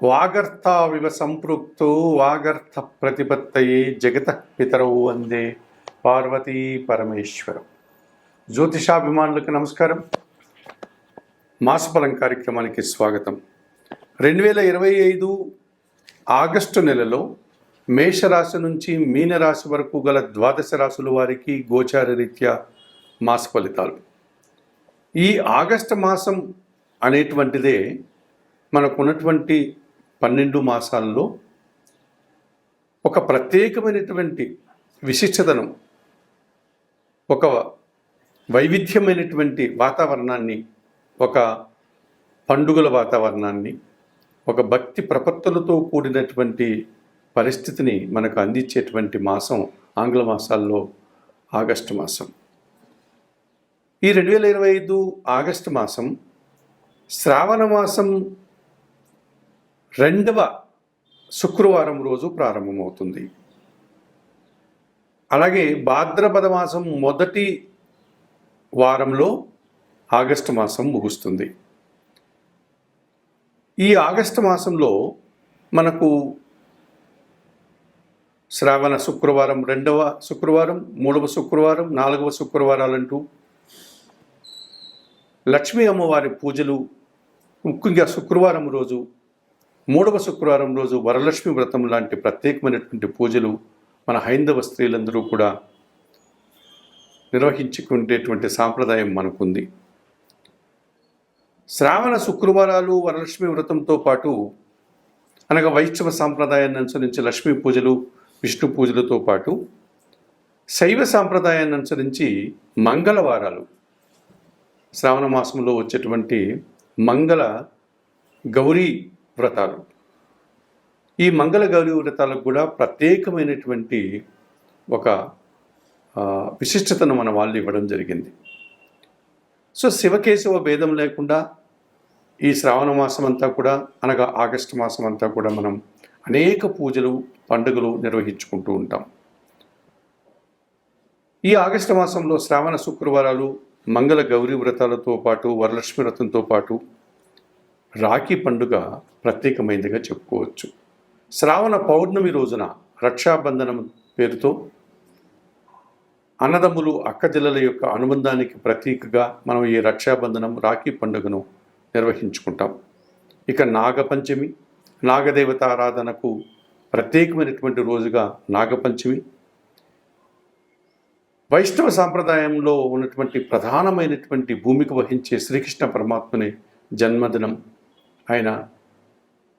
వాగర్థావివ సంపృక్తో వాగర్థ ప్రతిపత్తయే జగతః పితరౌ వందే పార్వతీ పరమేశ్వరం. జ్యోతిషాభిమానులకు నమస్కారం. మాసఫలం కార్యక్రమానికి స్వాగతం. 2025 ఆగస్టు నెలలో మేషరాశి నుంచి మీనరాశి వరకు గల ద్వాదశ రాశుల వారికి గోచార రీత్యా మాస ఫలితాలు. ఈ ఆగస్టు మాసం అనేటువంటిదే మనకున్నటువంటి 12 మాసాల్లో ఒక ప్రత్యేకమైనటువంటి విశిష్టతను, ఒక వైవిధ్యమైనటువంటి వాతావరణాన్ని, ఒక పండుగల వాతావరణాన్ని, ఒక భక్తి ప్రపత్తులతో కూడినటువంటి పరిస్థితిని మనకు అందించేటువంటి మాసం ఆంగ్ల మాసాల్లో ఆగస్టు మాసం. ఈ 2025 ఆగస్టు మాసం శ్రావణ మాసం 2వ శుక్రవారం రోజు ప్రారంభమవుతుంది. అలాగే భాద్రపద మాసం మొదటి వారంలో ఆగస్టు మాసం ముగుస్తుంది. ఈ ఆగస్టు మాసంలో మనకు శ్రావణ శుక్రవారం, 2వ శుక్రవారం, 3వ శుక్రవారం, 4వ శుక్రవారాలంటూ లక్ష్మీ అమ్మవారి పూజలు, ముఖ్యంగా శుక్రవారం రోజు, 3వ శుక్రవారం రోజు వరలక్ష్మి వ్రతం లాంటి ప్రత్యేకమైనటువంటి పూజలు మన హైందవ స్త్రీలందరూ కూడా నిర్వహించుకునేటువంటి సాంప్రదాయం మనకుంది. శ్రావణ శుక్రవారాలు వరలక్ష్మి వ్రతంతో పాటు, అనగా వైష్ణవ సాంప్రదాయాన్ని అనుసరించి లక్ష్మీ పూజలు, విష్ణు పూజలతో పాటు శైవ సాంప్రదాయాన్ని అనుసరించి మంగళవారాలు, శ్రావణ మాసంలో వచ్చేటువంటి మంగళ గౌరీ వ్రతాలు, ఈ మంగళ గౌరీ వ్రతాలకు కూడా ప్రత్యేకమైనటువంటి ఒక విశిష్టతను మన వాళ్ళు ఇవ్వడం జరిగింది. సో శివకేశవ భేదం లేకుండా ఈ శ్రావణ మాసం అంతా కూడా, అనగా ఆగస్టు మాసం అంతా కూడా మనం అనేక పూజలు, పండుగలు నిర్వహించుకుంటూ ఉంటాం. ఈ ఆగస్టు మాసంలో శ్రావణ శుక్రవారాలు, మంగళ గౌరీ వ్రతాలతో పాటు వరలక్ష్మి వ్రతంతో పాటు రాఖీ పండుగ ప్రత్యేకమైనదిగా చెప్పుకోవచ్చు. శ్రావణ పౌర్ణమి రోజున రక్షాబంధనం పేరుతో అన్నదమ్ములు, అక్కచెల్లెల యొక్క అనుబంధానికి ప్రతీకగా మనం ఈ రక్షాబంధనం, రాఖీ పండుగను నిర్వహించుకుంటాం. ఇక నాగపంచమి, నాగదేవత ఆరాధనకు ప్రత్యేకమైనటువంటి రోజుగా నాగపంచమి. వైష్ణవ సాంప్రదాయంలో ఉన్నటువంటి ప్రధానమైనటువంటి భూమిక వహించే శ్రీకృష్ణ పరమాత్మని జన్మదినం ఆయన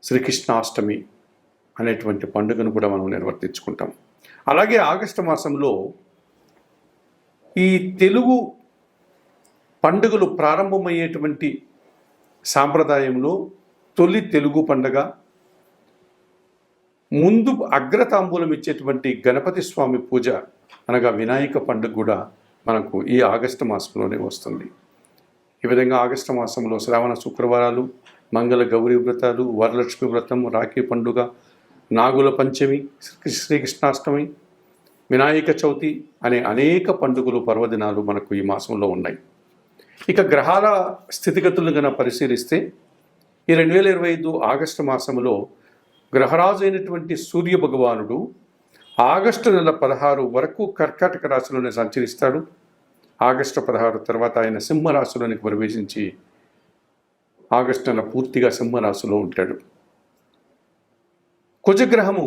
శ్రీకృష్ణాష్టమి అనేటువంటి పండుగను కూడా మనం నిర్వర్తించుకుంటాం. అలాగే ఆగస్టు మాసంలో ఈ తెలుగు పండుగలు ప్రారంభమయ్యేటువంటి సాంప్రదాయంలో తొలి తెలుగు పండుగ, ముందు అగ్రతాంబూలం ఇచ్చేటువంటి గణపతి స్వామి పూజ, అనగా వినాయక పండుగ కూడా మనకు ఈ ఆగస్టు మాసంలోనే వస్తుంది. ఈ విధంగా ఆగస్టు మాసంలో శ్రావణ శుక్రవారాలు, మంగళ గౌరీ వ్రతాలు, వరలక్ష్మి వ్రతం, రాఖీ పండుగ, నాగుల పంచమి, శ్రీకృష్ణాష్టమి, వినాయక చవితి అనే అనేక పండుగలు, పర్వదినాలు మనకు ఈ మాసంలో ఉన్నాయి. ఇక గ్రహాల స్థితిగతులను కనుక పరిశీలిస్తే ఈ 2025 ఆగస్టు మాసంలో గ్రహరాజు అయినటువంటి సూర్య భగవానుడు ఆగస్టు నెల 16 వరకు కర్కాటక రాశిలోనే సంచరిస్తాడు. ఆగస్టు 16 తర్వాత ఆయన సింహరాశిలోనికి ప్రవేశించి ఆగస్టు నెల పూర్తిగా సింహరాశిలో ఉంటాడు. కుజగ్రహము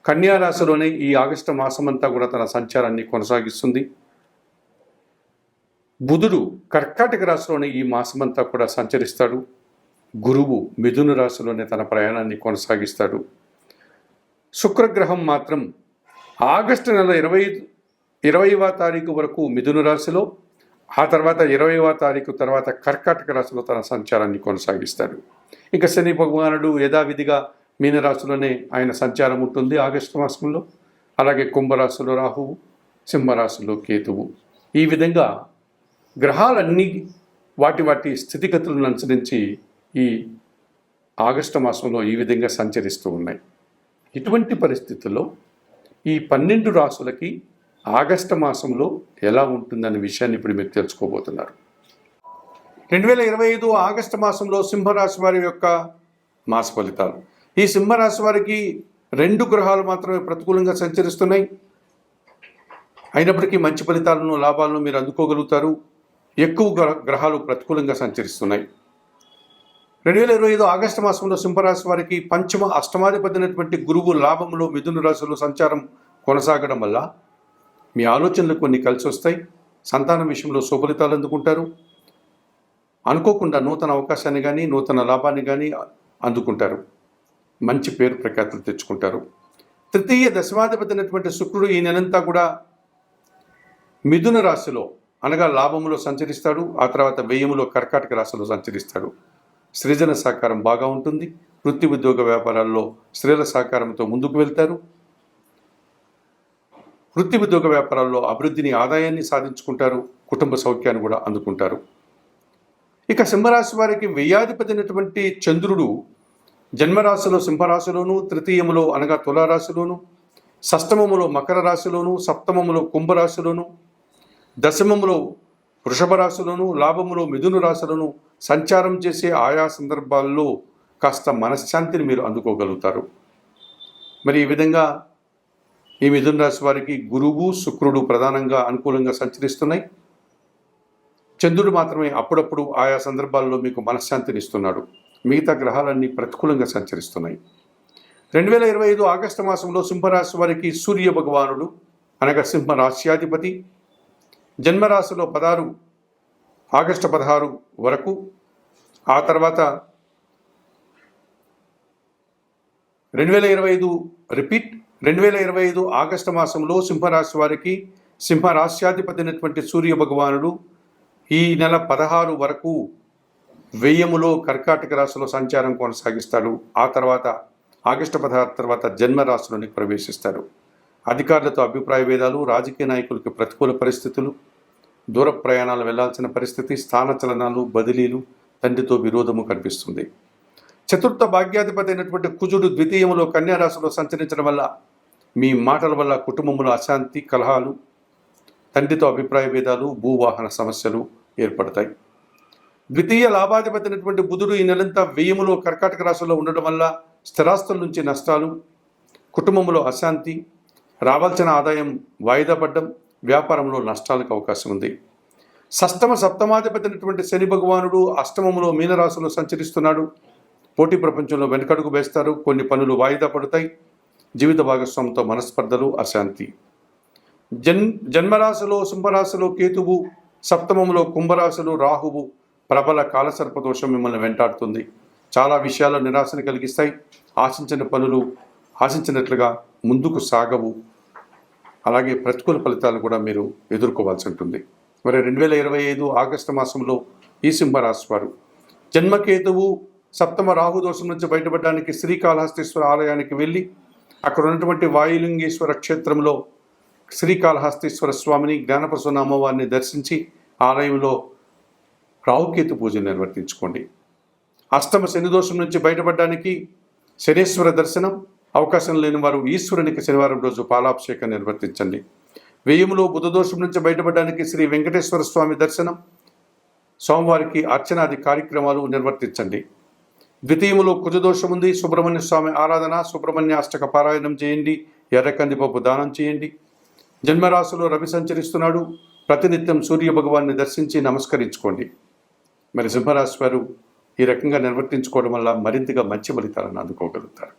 కన్యారాశిలోనే ఈ ఆగస్టు మాసమంతా కూడా తన సంచారాన్ని కొనసాగిస్తుంది. బుధుడు కర్కాటక రాశిలోనే ఈ మాసమంతా కూడా సంచరిస్తాడు. గురువు మిథున రాశిలోనే తన ప్రయాణాన్ని కొనసాగిస్తాడు. శుక్రగ్రహం మాత్రం ఆగస్టు నెల 20వ తారీఖు వరకు మిథున రాశిలో, ఆ తర్వాత 20వ తారీఖు తర్వాత కర్కాటక రాశిలో తన సంచారాన్ని కొనసాగిస్తాడు. ఇక శని భగవానుడు యథావిధిగా మీనరాశిలోనే ఆయన సంచారం ఉంటుంది ఆగస్టు మాసంలో. అలాగే కుంభరాశిలో రాహువు, సింహరాశిలో కేతువు. ఈ విధంగా గ్రహాలన్నీ వాటి స్థితిగతులను అనుసరించి ఈ ఆగస్టు మాసంలో ఈ విధంగా సంచరిస్తూ ఉన్నాయి. ఇటువంటి పరిస్థితుల్లో ఈ 12 రాశులకి ఆగస్టు మాసంలో ఎలా ఉంటుందనే విషయాన్ని ఇప్పుడు మీరు తెలుసుకోబోతున్నారు. 2025 ఆగస్టు మాసంలో సింహరాశి వారి యొక్క మాస ఫలితాలు. ఈ సింహరాశి వారికి 2 గ్రహాలు మాత్రమే ప్రతికూలంగా సంచరిస్తున్నాయి. అయినప్పటికీ మంచి ఫలితాలను, లాభాలను మీరు అందుకోగలుగుతారు. ఎక్కువ గ్రహాలు ప్రతికూలంగా సంచరిస్తున్నాయి. 2025 ఆగస్టు మాసంలో సింహరాశి వారికి పంచమ అష్టమాధిపతి అయినటువంటి గురువు లాభంలో మిథున రాశిలో సంచారం కొనసాగడం వల్ల మీ ఆలోచనలు కొన్ని కలిసి వస్తాయి. సంతానం విషయంలో శుభఫలితాలు అందుకుంటారు. అనుకోకుండా నూతన అవకాశాన్ని కానీ, నూతన లాభాన్ని కానీ అందుకుంటారు. మంచి పేరు ప్రఖ్యాతులు తెచ్చుకుంటారు. తృతీయ దశమాధిపతి అయినటువంటి శుక్రుడు ఈ నెలంతా కూడా మిథున రాశిలో అనగా లాభములో సంచరిస్తాడు. ఆ తర్వాత వ్యయములో కర్కాటక రాశిలో సంచరిస్తాడు. సృజన సహకారం బాగా ఉంటుంది. వృత్తి ఉద్యోగ వ్యాపారాల్లో స్త్రీల సహకారంతో ముందుకు వెళ్తారు. వృత్తి ఉద్యోగ వ్యాపారాల్లో అభివృద్ధిని, ఆదాయాన్ని సాధించుకుంటారు. కుటుంబ సౌఖ్యాన్ని కూడా అందుకుంటారు. ఇక సింహరాశి వారికి వ్యయాధిపతి అయినటువంటి చంద్రుడు జన్మరాశిలో సింహరాశిలోను, తృతీయములో అనగా తులారాశిలోను, షష్టమములో మకర రాశిలోను, సప్తమములో కుంభరాశిలోను, దశమములో వృషభ రాశిలోను, లాభములో మిథున రాశిలోను సంచారం చేసే ఆయా సందర్భాల్లో కాస్త మనశ్శాంతిని మీరు అందుకోగలుగుతారు. మరి ఈ విధంగా ఈ మిథున రాశి వారికి గురువు, శుక్రుడు ప్రధానంగా అనుకూలంగా సంచరిస్తున్నాయి. చంద్రుడు మాత్రమే అప్పుడప్పుడు ఆయా సందర్భాల్లో మీకు మనశ్శాంతిని ఇస్తున్నాడు. మిగతా గ్రహాలన్నీ ప్రతికూలంగా సంచరిస్తున్నాయి. 2025 ఆగస్టు మాసంలో సింహరాశి వారికి సూర్య భగవానుడు అనగా సింహ రాశ్యాధిపతి జన్మరాశిలో ఆగస్టు 16 వరకు, ఆ తర్వాత 2025 ఆగస్టు మాసంలో సింహరాశి వారికి సింహ రాశ్యాధిపతి అయినటువంటి సూర్య భగవానుడు ఈ నెల 16 వరకు వ్యయములో కర్కాటక రాశిలో సంచారం కొనసాగిస్తాడు. ఆ తర్వాత ఆగస్టు 16 తర్వాత జన్మరాశిలోనికి ప్రవేశిస్తాడు. అధికారులతో అభిప్రాయ భేదాలు, రాజకీయ నాయకులకి ప్రతికూల పరిస్థితులు, దూర ప్రయాణాలు వెళ్లాల్సిన పరిస్థితి, స్థానచలనాలు, బదిలీలు, తండ్రితో విరోధము కనిపిస్తుంది. చతుర్థ భాగ్యాధిపతి అయినటువంటి కుజుడు ద్వితీయములో కన్యారాశిలో సంచరించడం వల్ల మీ మాటల వల్ల కుటుంబంలో అశాంతి, కలహాలు, తండ్రితో అభిప్రాయ భేదాలు, భూవాహన సమస్యలు ఏర్పడతాయి. ద్వితీయ లాభాధిపతి అయినటువంటి బుధుడు ఈ నెలంతా వ్యయములో కర్కాటక రాశిలో ఉండడం వల్ల స్థిరాస్తుల నుంచి నష్టాలు, కుటుంబంలో అశాంతి, రావాల్సిన ఆదాయం వాయిదా పడ్డం, వ్యాపారంలో నష్టాలకు అవకాశం ఉంది. సప్తమాధిపతి అయినటువంటి శని భగవానుడు అష్టమములో మీనరాశిలో సంచరిస్తున్నాడు. పోటీ ప్రపంచంలో వెనకడుగు వేస్తారు. కొన్ని పనులు వాయిదా పడతాయి. జీవిత భాగస్వామితో మనస్పర్ధలు, అశాంతి. జన్మరాశిలో సింహరాశిలో కేతువు, సప్తమములో కుంభరాశిలో రాహువు ప్రబల కాలసర్పదోషం మిమ్మల్ని వెంటాడుతుంది. చాలా విషయాల్లో నిరాశను కలిగిస్తాయి. ఆశించిన పనులు ఆశించినట్లుగా ముందుకు సాగవు. అలాగే ప్రతికూల ఫలితాలు కూడా మీరు ఎదుర్కోవాల్సి ఉంటుంది. మరి 2025 ఆగస్టు మాసంలో ఈ సింహరాశి వారు జన్మకేతువు సప్తమ రాహు దోషం నుంచి బయటపడడానికి శ్రీకాళహస్తీశ్వర ఆలయానికి వెళ్ళి అక్కడ ఉన్నటువంటి వాయులింగేశ్వర క్షేత్రంలో శ్రీకాళహస్తీశ్వర స్వామిని, జ్ఞానప్రసన్న అమ్మవారిని దర్శించి ఆలయంలో రాహుకేతు పూజను నిర్వర్తించుకోండి. అష్టమ శని దోషం నుంచి బయటపడడానికి శనేశ్వర దర్శనం, అవకాశం లేని వారు ఈశ్వరునికి శనివారం రోజు పాలాభిషేకం నిర్వర్తించండి. వ్యయములో బుధ దోషం నుంచి బయటపడడానికి శ్రీ వెంకటేశ్వర స్వామి దర్శనం, సోమవారికి అర్చనాది కార్యక్రమాలు నిర్వర్తించండి. ద్వితీయములో కుజదోషం ఉంది. సుబ్రహ్మణ్య స్వామి ఆరాధన, సుబ్రహ్మణ్య అష్టక పారాయణం చేయండి. ఎర్ర కందిపప్పు దానం చేయండి. జన్మరాశిలో రవి సంచరిస్తున్నాడు. ప్రతినిత్యం సూర్య భగవాన్ని దర్శించి నమస్కరించుకోండి. మరి సింహరాశి వారు ఈ రకంగా నిర్వర్తించుకోవడం వల్ల మరింతగా మంచి ఫలితాలను అందుకోగలుగుతారు.